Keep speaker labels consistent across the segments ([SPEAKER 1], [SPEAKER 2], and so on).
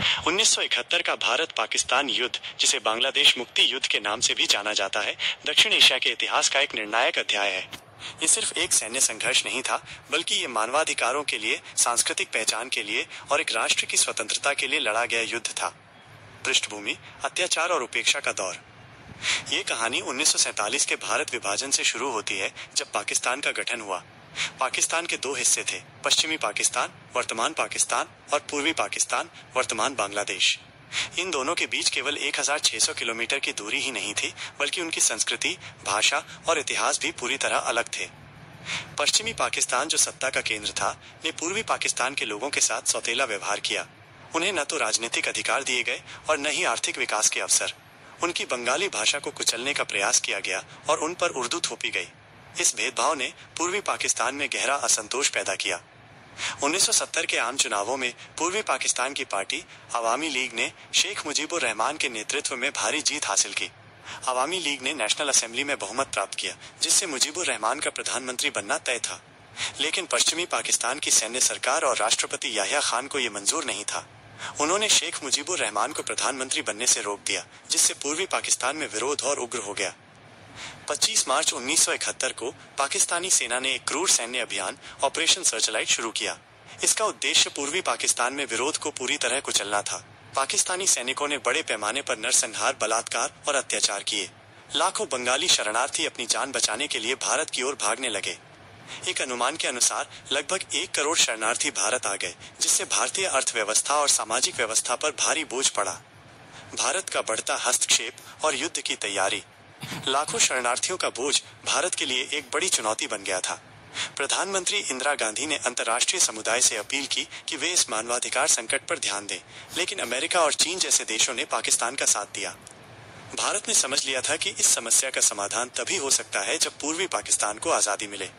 [SPEAKER 1] 1971 का भारत पाकिस्तान युद्ध, जिसे बांग्लादेश मुक्ति युद्ध के नाम से भी जाना जाता है, दक्षिण एशिया के इतिहास का एक निर्णायक अध्याय है। ये सिर्फ एक सैन्य संघर्ष नहीं था, बल्कि ये मानवाधिकारों के लिए, सांस्कृतिक पहचान के लिए और एक राष्ट्र की स्वतंत्रता के लिए लड़ा गया युद्ध था। पृष्ठभूमि: अत्याचार और उपेक्षा का दौर। ये कहानी 1947 के भारत विभाजन से शुरू होती है, जब पाकिस्तान का गठन हुआ। पाकिस्तान के दो हिस्से थे: पश्चिमी पाकिस्तान, वर्तमान पाकिस्तान, और पूर्वी पाकिस्तान, वर्तमान बांग्लादेश। इन दोनों के बीच केवल 1600 किलोमीटर की दूरी ही नहीं थी, बल्कि उनकी संस्कृति, भाषा और इतिहास भी पूरी तरह अलग थे। पश्चिमी पाकिस्तान, जो सत्ता का केंद्र था, ने पूर्वी पाकिस्तान के लोगों के साथ सौतेला व्यवहार किया। उन्हें न तो राजनीतिक अधिकार दिए गए और न ही आर्थिक विकास के अवसर। उनकी बंगाली भाषा को कुचलने का प्रयास किया गया और उन पर उर्दू थोपी गई। इस भेदभाव ने पूर्वी पाकिस्तान में गहरा असंतोष पैदा किया। 1970 के आम चुनावों में पूर्वी पाकिस्तान की पार्टी अवामी लीग ने शेख मुजीबुर रहमान के नेतृत्व में भारी जीत हासिल की। अवामी लीग ने नेशनल असेंबली में बहुमत प्राप्त किया, जिससे मुजीबुर रहमान का प्रधानमंत्री बनना तय था। लेकिन पश्चिमी पाकिस्तान की सैन्य सरकार और राष्ट्रपति याह्या खान को यह मंजूर नहीं था। उन्होंने शेख मुजीबुर रहमान को प्रधानमंत्री बनने से रोक दिया, जिससे पूर्वी पाकिस्तान में विरोध और उग्र हो गया। 25 मार्च 1971 को पाकिस्तानी सेना ने एक क्रूर सैन्य अभियान ऑपरेशन सर्चलाइट शुरू किया। इसका उद्देश्य पूर्वी पाकिस्तान में विरोध को पूरी तरह कुचलना था। पाकिस्तानी सैनिकों ने बड़े पैमाने पर नरसंहार, बलात्कार और अत्याचार किए। लाखों बंगाली शरणार्थी अपनी जान बचाने के लिए भारत की ओर भागने लगे। एक अनुमान के अनुसार लगभग 1 करोड़ शरणार्थी भारत आ गए, जिससे भारतीय अर्थव्यवस्था और सामाजिक व्यवस्था पर भारी बोझ पड़ा। भारत का बढ़ता हस्तक्षेप और युद्ध की तैयारी। लाखों शरणार्थियों का बोझ भारत के लिए एक बड़ी चुनौती बन गया था। प्रधानमंत्री इंदिरा गांधी ने अंतर्राष्ट्रीय समुदाय से अपील की कि वे इस मानवाधिकार संकट पर ध्यान दें, लेकिन अमेरिका और चीन जैसे देशों ने पाकिस्तान का साथ दिया। भारत ने समझ लिया था कि इस समस्या का समाधान तभी हो सकता है जब पूर्वी पाकिस्तान को आजादी मिले।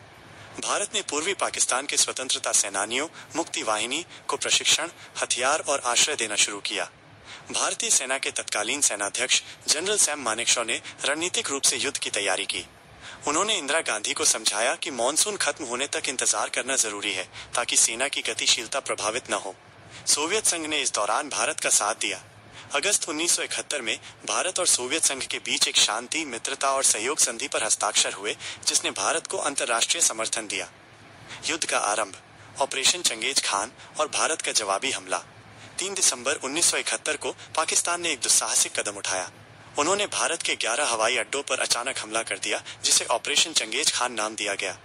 [SPEAKER 1] भारत ने पूर्वी पाकिस्तान के स्वतंत्रता सेनानियों, मुक्ति वाहिनी को प्रशिक्षण, हथियार और आश्रय देना शुरू किया। भारतीय सेना के तत्कालीन सेनाध्यक्ष जनरल सैम मानेकशॉ ने रणनीतिक रूप से युद्ध की तैयारी की। उन्होंने इंदिरा गांधी को समझाया कि मॉनसून खत्म होने तक इंतजार करना जरूरी है, ताकि सेना की गतिशीलता प्रभावित न हो। सोवियत संघ ने इस दौरान भारत का साथ दिया। अगस्त 1971 में भारत और सोवियत संघ के बीच एक शांति, मित्रता और सहयोग संधि पर हस्ताक्षर हुए, जिसने भारत को अंतर्राष्ट्रीय समर्थन दिया। युद्ध का आरंभ, ऑपरेशन चंगेज खान और भारत का जवाबी हमला। 3 दिसंबर 1971 को पाकिस्तान ने एक दुस्साहसिक कदम उठाया। उन्होंने भारत के 11 हवाई अड्डों पर अचानक हमला कर दिया, जिसे ऑपरेशन चंगेज खान नाम दिया गया।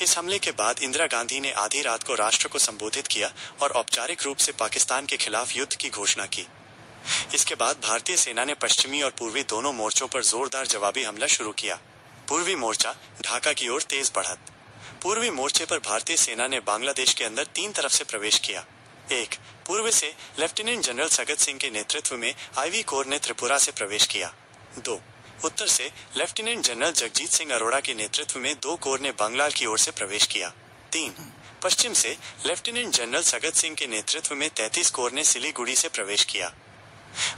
[SPEAKER 1] इस हमले के बाद इंदिरा गांधी ने आधी रात को राष्ट्र को संबोधित किया और औपचारिक रूप से पाकिस्तान के खिलाफ युद्ध की घोषणा की। इसके बाद भारतीय सेना ने पश्चिमी और पूर्वी दोनों मोर्चों पर जोरदार जवाबी हमला शुरू किया। पूर्वी मोर्चा, ढाका की ओर तेज बढ़त। पूर्वी मोर्चे पर भारतीय सेना ने बांग्लादेश के अंदर 3 तरफ से प्रवेश किया। 1. पूर्व से लेफ्टिनेंट जनरल सगत सिंह के नेतृत्व में आईवी कोर ने त्रिपुरा से प्रवेश किया। 2. उत्तर से लेफ्टिनेंट जनरल जगजीत सिंह अरोड़ा के नेतृत्व में 2 कोर ने बंगाल की ओर से प्रवेश किया। 3. पश्चिम से लेफ्टिनेंट जनरल सगत सिंह के नेतृत्व में 33 कोर ने सिलीगुड़ी से प्रवेश किया।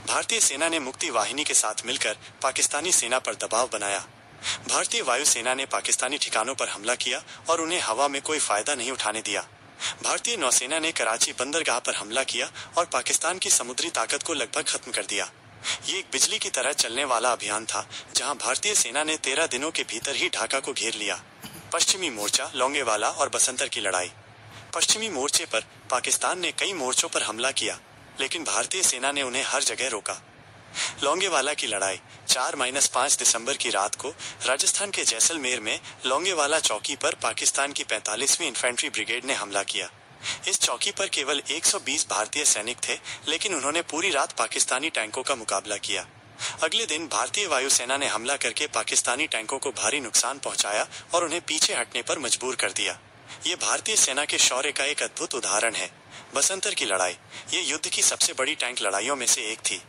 [SPEAKER 1] भारतीय सेना ने मुक्ति वाहिनी के साथ मिलकर पाकिस्तानी सेना पर दबाव बनाया। भारतीय वायुसेना ने पाकिस्तानी ठिकानों पर हमला किया और उन्हें हवा में कोई फायदा नहीं उठाने दिया। भारतीय नौसेना ने कराची बंदरगाह पर हमला किया और पाकिस्तान की समुद्री ताकत को लगभग खत्म कर दिया। ये एक बिजली की तरह चलने वाला अभियान था, जहां भारतीय सेना ने 13 दिनों के भीतर ही ढाका को घेर लिया। पश्चिमी मोर्चा, लोंगेवाला और बसंतर की लड़ाई। पश्चिमी मोर्चे पर पाकिस्तान ने कई मोर्चों पर हमला किया, लेकिन भारतीय सेना ने उन्हें हर जगह रोका। लोंगेवाला की लड़ाई। 4-5 दिसंबर की रात को राजस्थान के जैसलमेर में लोंगेवाला चौकी पर पाकिस्तान की 45वीं इन्फेंट्री ब्रिगेड ने हमला किया। इस चौकी पर केवल 120 भारतीय सैनिक थे, लेकिन उन्होंने पूरी रात पाकिस्तानी टैंकों का मुकाबला किया। अगले दिन भारतीय वायुसेना ने हमला करके पाकिस्तानी टैंकों को भारी नुकसान पहुंचाया और उन्हें पीछे हटने पर मजबूर कर दिया। ये भारतीय सेना के शौर्य का एक अद्भुत उदाहरण है। बसंतर की लड़ाई। ये युद्ध की सबसे बड़ी टैंक लड़ाइयों में से एक थी।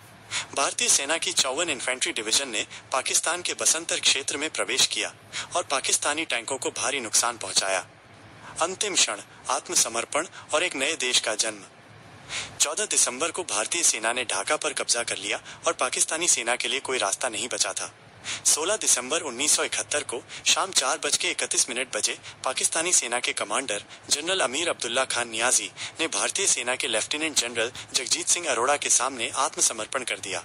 [SPEAKER 1] भारतीय सेना की 54 इन्फेंट्री डिवीजन ने पाकिस्तान के बसंतर क्षेत्र में प्रवेश किया और पाकिस्तानी टैंकों को भारी नुकसान पहुंचाया। अंतिम क्षण, आत्मसमर्पण और एक नए देश का जन्म। 14 दिसंबर को भारतीय सेना ने ढाका पर कब्जा कर लिया और पाकिस्तानी सेना के लिए कोई रास्ता नहीं बचा था। 16 दिसंबर 1971 को शाम 4:31 बजे पाकिस्तानी सेना के commander general Amir Abdullah Khan Niazi ने भारतीय सेना के लेफ्टिनेंट जनरल जगजीत सिंह अरोड़ा के सामने आत्मसमर्पण कर दिया।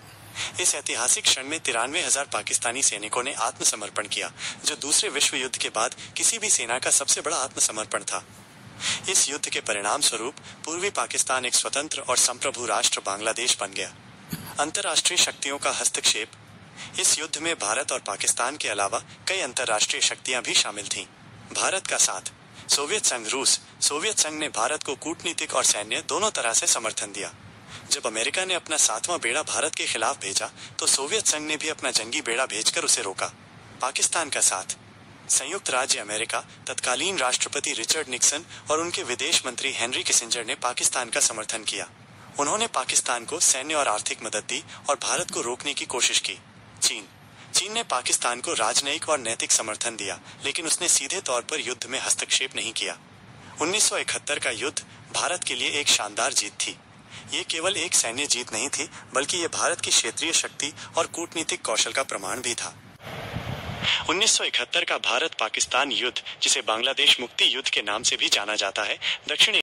[SPEAKER 1] इस ऐतिहासिक क्षण में 93,000 पाकिस्तानी सैनिकों ने आत्मसमर्पण किया, जो दूसरे विश्व युद्ध के बाद किसी भी सेना का सबसे बड़ा आत्मसमर्पण था। इस युद्ध के परिणाम स्वरूप पूर्वी पाकिस्तान एक स्वतंत्र और संप्रभु राष्ट्र बांग्लादेश बन गया। अंतर्राष्ट्रीय शक्तियों का हस्तक्षेप। इस युद्ध में भारत और पाकिस्तान के अलावा कई अंतर्राष्ट्रीय शक्तियां भी शामिल थीं। भारत का साथ। सोवियत संघ रूस। सोवियत संघ ने भारत को कूटनीतिक और सैन्य दोनों तरह से समर्थन दिया। जब अमेरिका ने अपना 7वां बेड़ा भारत के खिलाफ भेजा, तो सोवियत संघ ने भी अपना जंगी बेड़ा भेजकर उसे रोका। पाकिस्तान का साथ। संयुक्त राज्य अमेरिका, तत्कालीन राष्ट्रपति रिचर्ड निक्सन और उनके विदेश मंत्री हेनरी किसिंजर ने पाकिस्तान का समर्थन किया। उन्होंने पाकिस्तान को सैन्य और आर्थिक मदद दी और भारत को रोकने की कोशिश की। चीन ने पाकिस्तान को राजनयिक और नैतिक समर्थन दिया, लेकिन उसने सीधे तौर पर युद्ध में हस्तक्षेप नहीं किया। 1971 का युद्ध भारत के लिए एक शानदार जीत थी। ये केवल एक सैन्य जीत नहीं थी, बल्कि ये भारत की क्षेत्रीय शक्ति और कूटनीतिक कौशल का प्रमाण भी था। 1971 का भारत पाकिस्तान युद्ध, जिसे बांग्लादेश मुक्ति युद्ध के नाम से भी जाना जाता है, दक्षिण